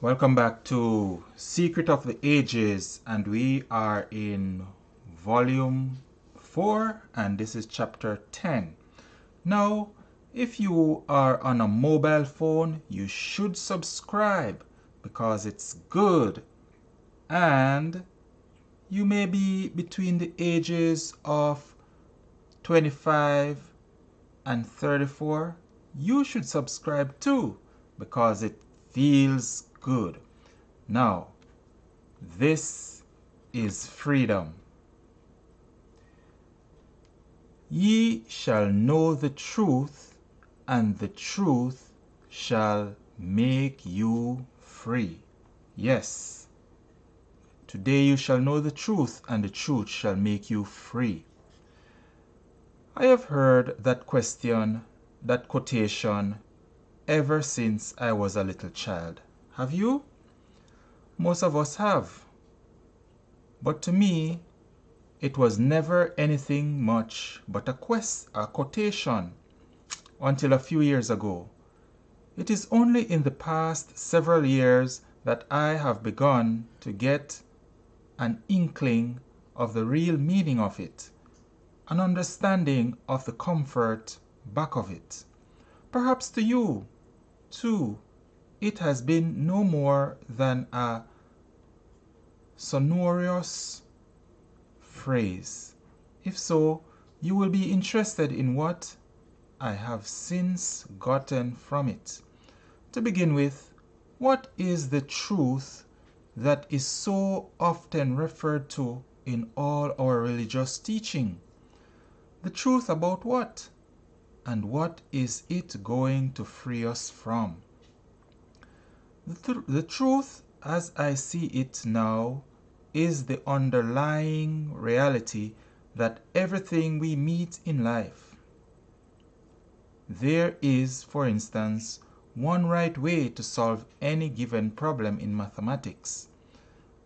Welcome back to Secret of the Ages, and we are in volume 4 and this is chapter 10. Now, if you are on a mobile phone, you should subscribe because it's good, and you may be between the ages of 25 and 34. You should subscribe too because it feels good. Now, this is freedom. Ye shall know the truth, and the truth shall make you free. Yes, today you shall know the truth, and the truth shall make you free. I have heard that question, that quotation, ever since I was a little child. Have you? Most of us have. But to me, it was never anything much but a quotation until a few years ago. It is only in the past several years that I have begun to get an inkling of the real meaning of it, an understanding of the comfort back of it. Perhaps to you, too, it has been no more than a sonorous phrase. If so, you will be interested in what I have since gotten from it. To begin with, what is the truth that is so often referred to in all our religious teaching? The truth about what? And what is it going to free us from? The truth, as I see it now, is the underlying reality that everything we meet in life, there is, for instance, one right way to solve any given problem in mathematics.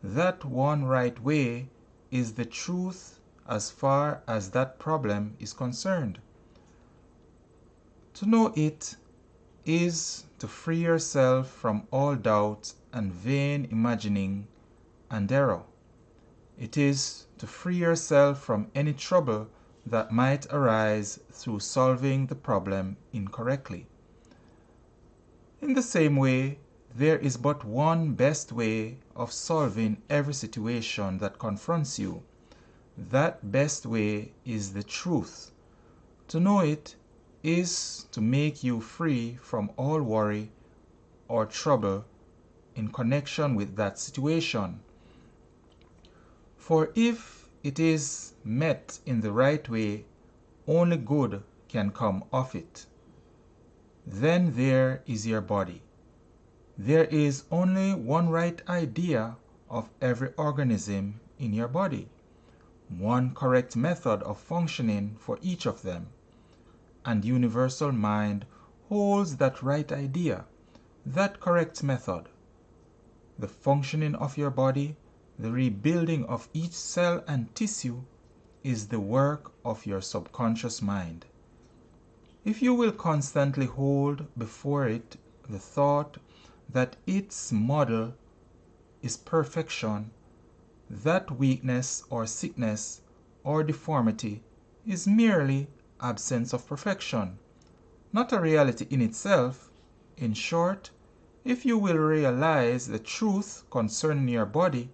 That one right way is the truth as far as that problem is concerned. To know it is to free yourself from all doubt and vain imagining and error. It is to free yourself from any trouble that might arise through solving the problem incorrectly. In the same way, there is but one best way of solving every situation that confronts you. That best way is the truth. To know it is to make you free from all worry or trouble in connection with that situation. For if it is met in the right way, only good can come of it. Then there is your body. There is only one right idea of every organism in your body, one correct method of functioning for each of them, and universal mind holds that right idea, that correct method. The functioning of your body, the rebuilding of each cell and tissue is the work of your subconscious mind. If you will constantly hold before it the thought that its model is perfection, that weakness or sickness or deformity is merely absence of perfection, not a reality in itself. In short, if you will realize the truth concerning your body,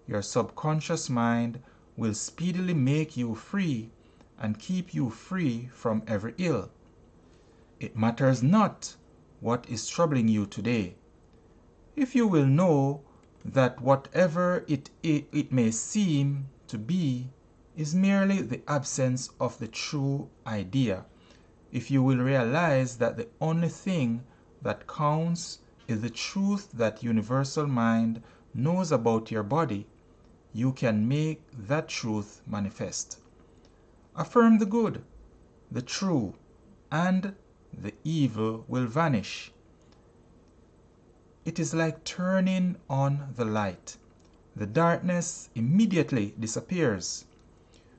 your subconscious mind will speedily make you free and keep you free from every ill. It matters not what is troubling you today. If you will know that whatever it may seem to be is merely the absence of the true idea, if you will realize that the only thing that counts is the truth that universal mind knows about your body, you can make that truth manifest. Affirm the good, the true, and the evil will vanish. It is like turning on the light. The darkness immediately disappears,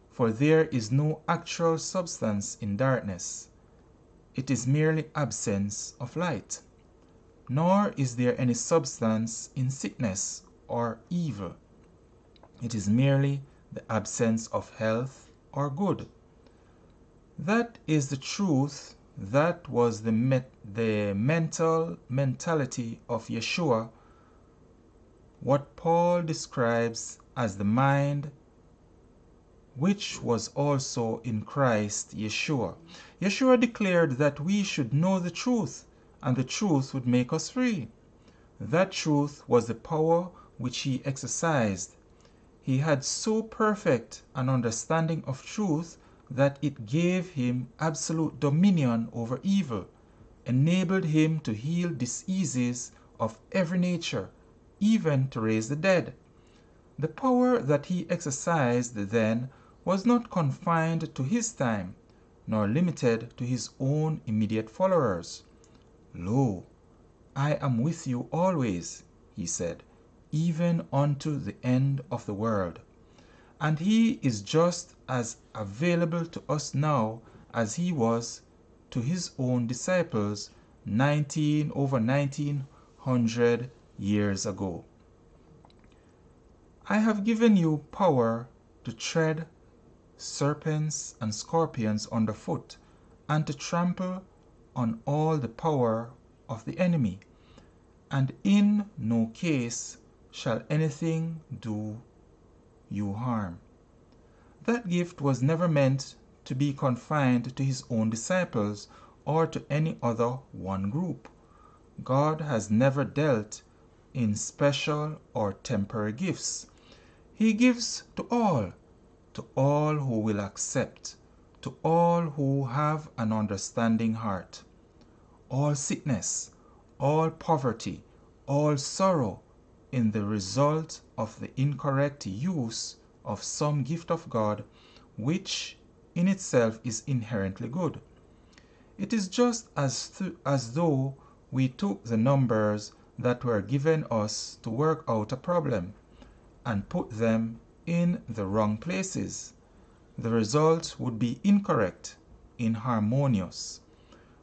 for there is no actual substance in darkness. It is merely absence of light. nor is there any substance in sickness or evil. It is merely the absence of health or good. That is the truth. That was the mentality of Yeshua, what Paul describes as the mind which was also in Christ Yeshua. Yeshua declared that we should know the truth, and the truth would make us free. That truth was the power which he exercised. He had so perfect an understanding of truth that it gave him absolute dominion over evil, enabled him to heal diseases of every nature, even to raise the dead. The power that he exercised then was not confined to his time, nor limited to his own immediate followers. Lo, I am with you always, he said, even unto the end of the world. And he is just as available to us now as he was to his own disciples over 1900 years ago. I have given you power to tread serpents and scorpions underfoot, and to trample on all the power of the enemy, and in no case shall anything do you harm. That gift was never meant to be confined to his own disciples or to any other one group. God has never dealt in special or temporary gifts. He gives to all who will accept, to all who have an understanding heart. All sickness, all poverty, all sorrow in the result of the incorrect use of some gift of God, which in itself is inherently good. It is just as though we took the numbers that were given us to work out a problem and put them in the wrong places. The result would be incorrect, inharmonious.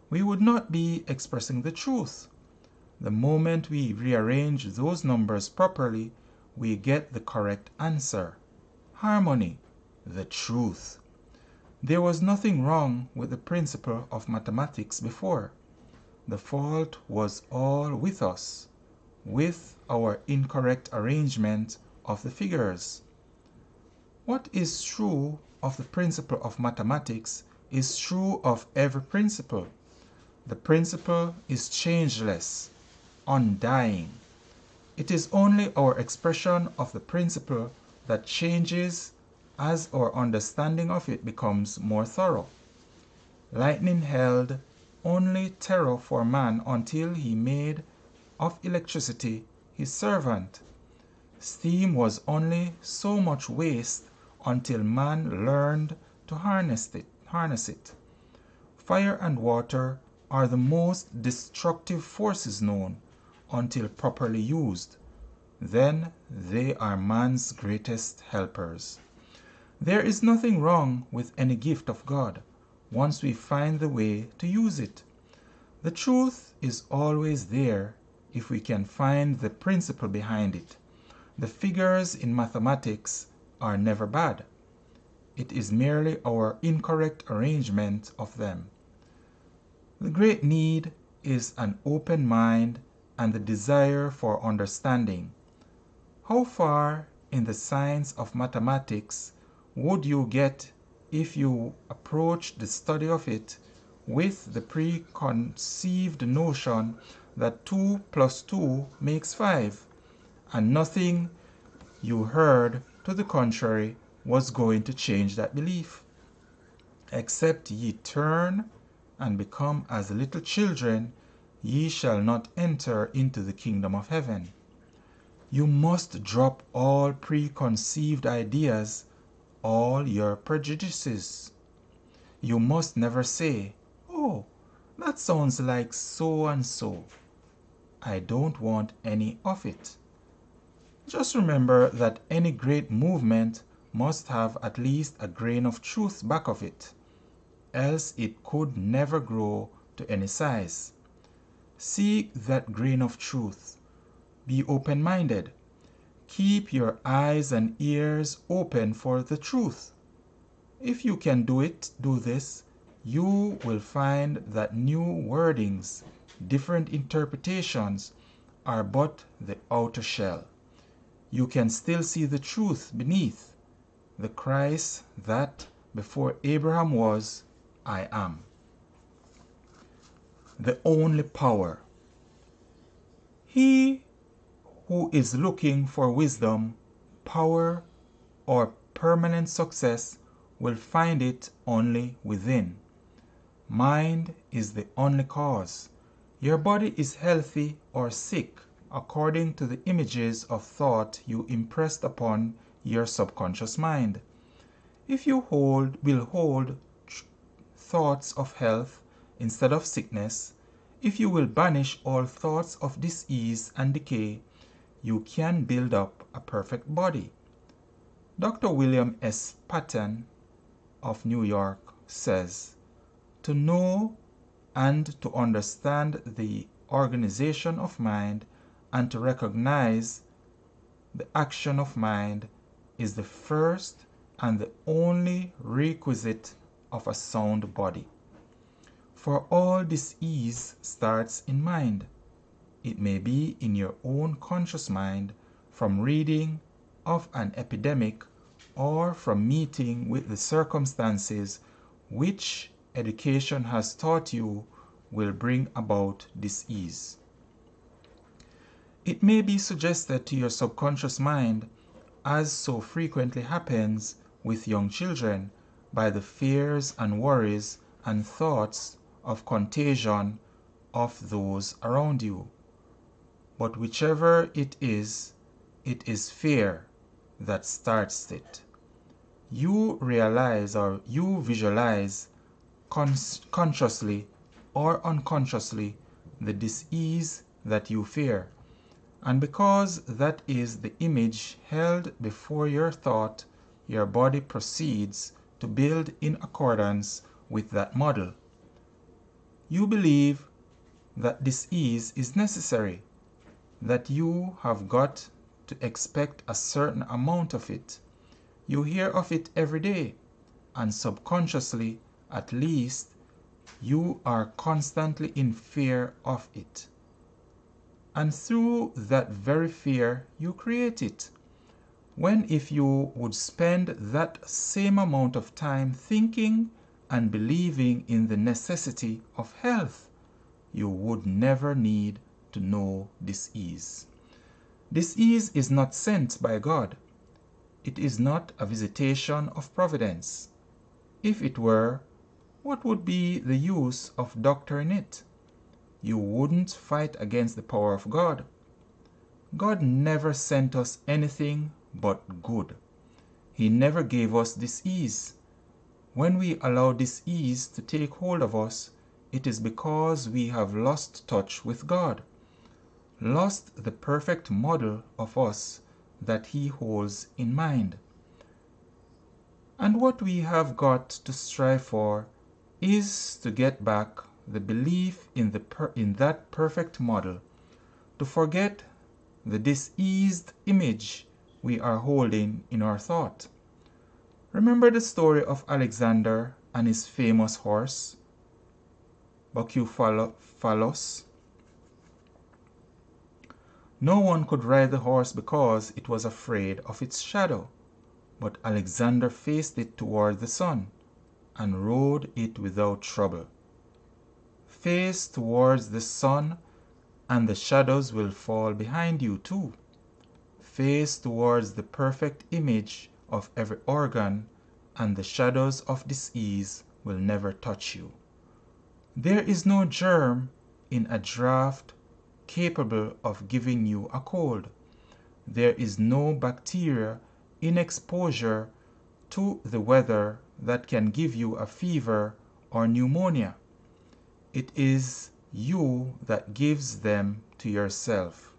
We would not be expressing the truth. The moment we rearrange those numbers properly, we get the correct answer. Harmony, the truth. There was nothing wrong with the principle of mathematics before. The fault was all with us, with our incorrect arrangement of the figures. What is true of the principle of mathematics is true of every principle. The principle is changeless, undying. It is only our expression of the principle that changes as our understanding of it becomes more thorough. Lightning held only terror for man until he made of electricity his servant. Steam was only so much waste until man learned to harness it. Fire and water are the most destructive forces known until properly used. Then they are man's greatest helpers. There is nothing wrong with any gift of God once we find the way to use it. The truth is always there if we can find the principle behind it. The figures in mathematics are never bad. It is merely our incorrect arrangement of them. The great need is an open mind and the desire for understanding. How far in the science of mathematics would you get if you approach the study of it with the preconceived notion that 2 plus 2 makes 5, and nothing you heard to the contrary was going to change that belief? Except ye turn and become as little children, ye shall not enter into the kingdom of heaven. You must drop all preconceived ideas, all your prejudices. You must never say, "Oh, that sounds like so and so. I don't want any of it." Just remember that any great movement must have at least a grain of truth back of it, else it could never grow to any size. Seek that grain of truth. Be open-minded. Keep your eyes and ears open for the truth. If you can do this, you will find that new wordings, different interpretations, are but the outer shell. You can still see the truth beneath, the Christ that before Abraham was, I am. The only power. He who is looking for wisdom, power, or permanent success will find it only within. Mind is the only cause. Your body is healthy or sick according to the images of thought you impressed upon your subconscious mind. If you will hold thoughts of health instead of sickness, if you will banish all thoughts of disease and decay, you can build up a perfect body. Dr. William S. Patton of New York says, to know and to understand the organization of mind and to recognize the action of mind is the first and the only requisite of a sound body. For all disease starts in mind. It may be in your own conscious mind from reading of an epidemic or from meeting with the circumstances which education has taught you will bring about disease. It may be suggested to your subconscious mind, as so frequently happens with young children, by the fears and worries and thoughts of contagion of those around you. But whichever it is fear that starts it. You realize or you visualize consciously or unconsciously the disease that you fear. And because that is the image held before your thought, your body proceeds to build in accordance with that model. You believe that disease is necessary, that you have got to expect a certain amount of it. You hear of it every day, and subconsciously, at least, you are constantly in fear of it. And through that very fear, you create it. When if you would spend that same amount of time thinking and believing in the necessity of health, you would never need to know disease. Disease is not sent by God. It is not a visitation of providence. If it were, what would be the use of doctoring it? You wouldn't fight against the power of God. God never sent us anything but good. He never gave us disease. When we allow disease to take hold of us, it is because we have lost touch with God, lost the perfect model of us that He holds in mind. And what we have got to strive for is to get back the belief in that perfect model, to forget the diseased image we are holding in our thought. Remember the story of Alexander and his famous horse, Bucephalus? No one could ride the horse because it was afraid of its shadow, but Alexander faced it toward the sun and rode it without trouble. Face towards the sun and the shadows will fall behind you too. Face towards the perfect image of every organ and the shadows of disease will never touch you. There is no germ in a draft capable of giving you a cold. There is no bacteria in exposure to the weather that can give you a fever or pneumonia. It is you that gives them to yourself.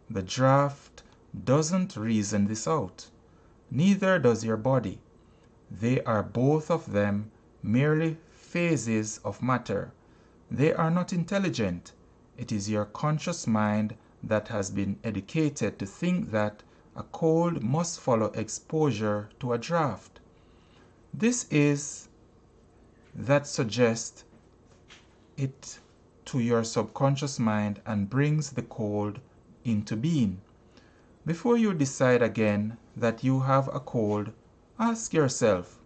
The draft doesn't reason this out. Neither does your body. They are both of them merely phases of matter. They are not intelligent, It is your conscious mind that has been educated to think that a cold must follow exposure to a draft. This is that suggests it to your subconscious mind and brings the cold into being. Before you decide again that you have a cold, ask yourself,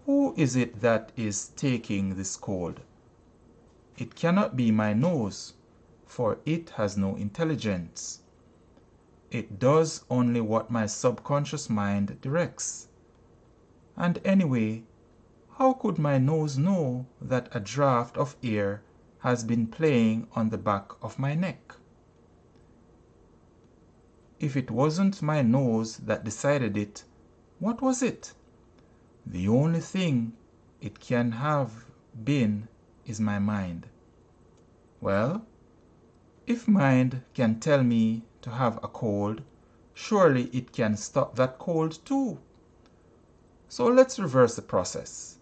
who is it that is taking this cold? It cannot be my nose, for it has no intelligence. It does only what my subconscious mind directs. And anyway, how could my nose know that a draft of air has been playing on the back of my neck? If it wasn't my nose that decided it, what was it? The only thing it can have been is my mind. Well, if mind can tell me to have a cold, surely it can stop that cold too. So let's reverse the process.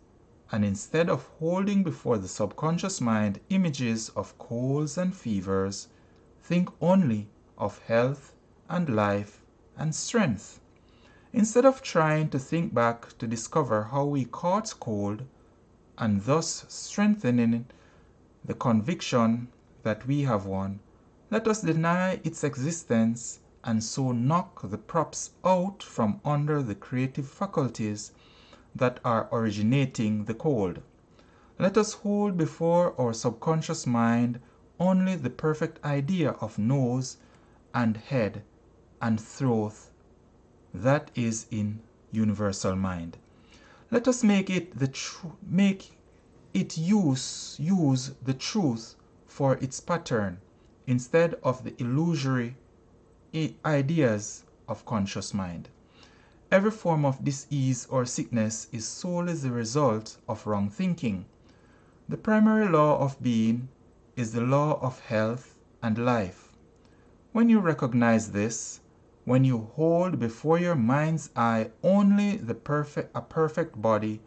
And instead of holding before the subconscious mind images of colds and fevers, think only of health and life and strength. Instead of trying to think back to discover how we caught cold and thus strengthening the conviction that we have one, let us deny its existence and so knock the props out from under the creative faculties that are originating the cold. Let us hold before our subconscious mind only the perfect idea of nose and head and throat that is in universal mind. Let us make it use the truth for its pattern instead of the illusory ideas of conscious mind. Every form of disease or sickness is solely the result of wrong thinking. The primary law of being is the law of health and life. When you recognize this, when you hold before your mind's eye only a perfect body,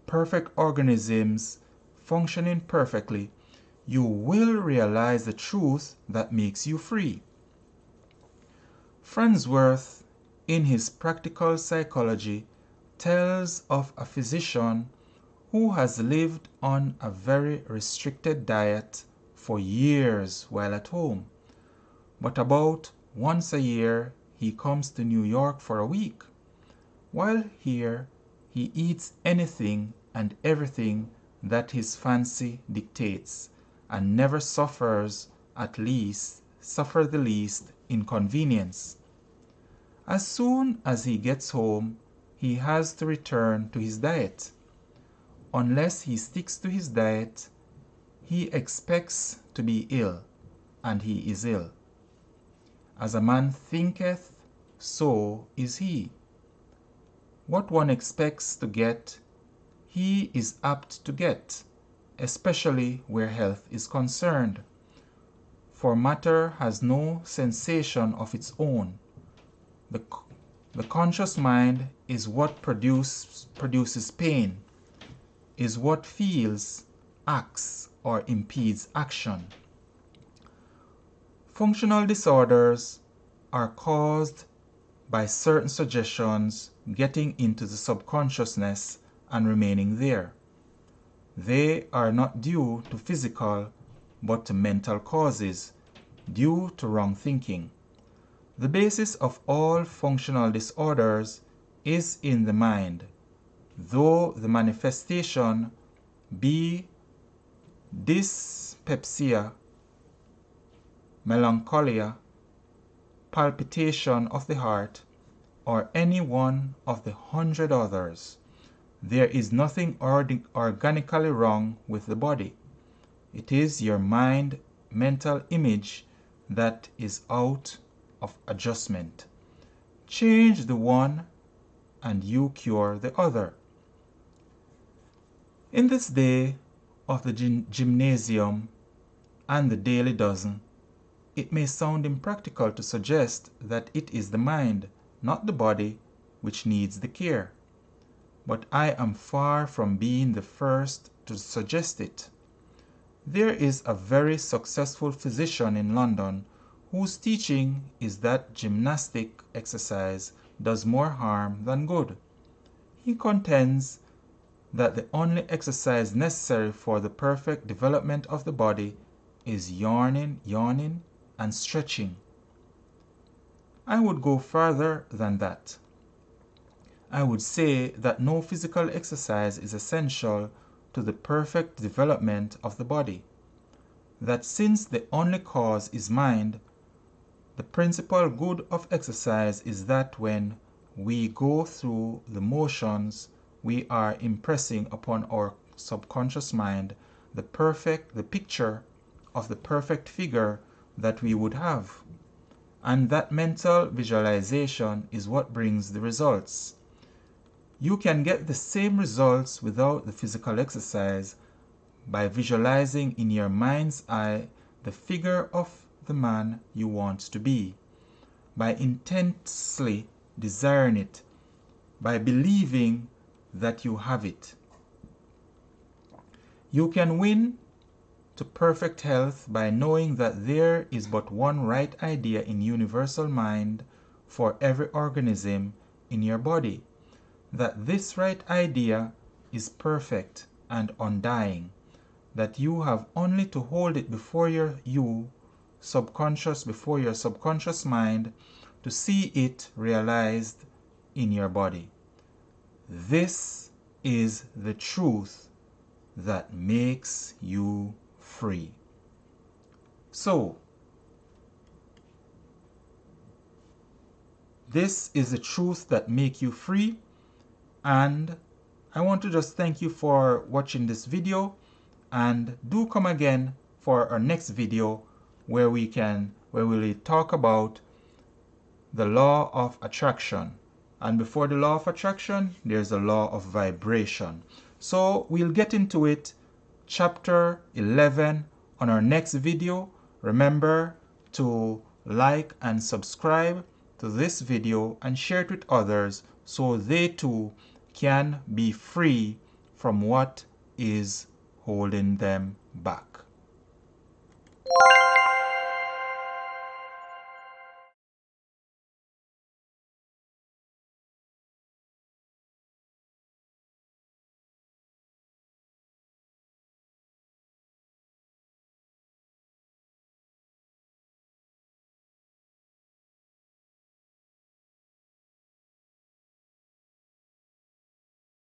perfect organisms functioning perfectly, you will realize the truth that makes you free. Farnsworth, in his Practical Psychology, tells of a physician who has lived on a very restricted diet for years while at home. But about once a year, he comes to New York for a week. While here, he eats anything and everything that his fancy dictates, and never suffer the least inconvenience. As soon as he gets home, he has to return to his diet. Unless he sticks to his diet, he expects to be ill, and he is ill. As a man thinketh, so is he. What one expects to get, he is apt to get, especially where health is concerned. For matter has no sensation of its own. The conscious mind is what produces pain, is what feels, acts, or impedes action. Functional disorders are caused by certain suggestions getting into the subconsciousness and remaining there. They are not due to physical, but to mental causes, due to wrong thinking. The basis of all functional disorders is in the mind, though the manifestation be dyspepsia, melancholia, palpitation of the heart, or any one of the 100 others. There is nothing organically wrong with the body. It is your mental image that is out of adjustment. Change the one and you cure the other. In this day of the gymnasium and the daily dozen, it may sound impractical to suggest that it is the mind, not the body, which needs the care. But I am far from being the first to suggest it. There is a very successful physician in London whose teaching is that gymnastic exercise does more harm than good. He contends that the only exercise necessary for the perfect development of the body is yawning, and stretching. I would go further than that. I would say that no physical exercise is essential to the perfect development of the body. That since the only cause is mind, the principal good of exercise is that when we go through the motions, we are impressing upon our subconscious mind the picture of the perfect figure that we would have. And that mental visualization is what brings the results. You can get the same results without the physical exercise by visualizing in your mind's eye the figure of the man you want to be, by intensely desiring it, by believing that you have it. You can win to perfect health by knowing that there is but one right idea in universal mind for every organism in your body, that this right idea is perfect and undying, that you have only to hold it before your subconscious mind to see it realized in your body. This is the truth that makes you free. So, this is the truth that makes you free, and I want to just thank you for watching this video, and do come again for our next video where we'll talk about the law of attraction. And before the law of attraction, there's a law of vibration. So we'll get into it, chapter 11, on our next video. Remember to like and subscribe to this video and share it with others so they too can be free from what is holding them back.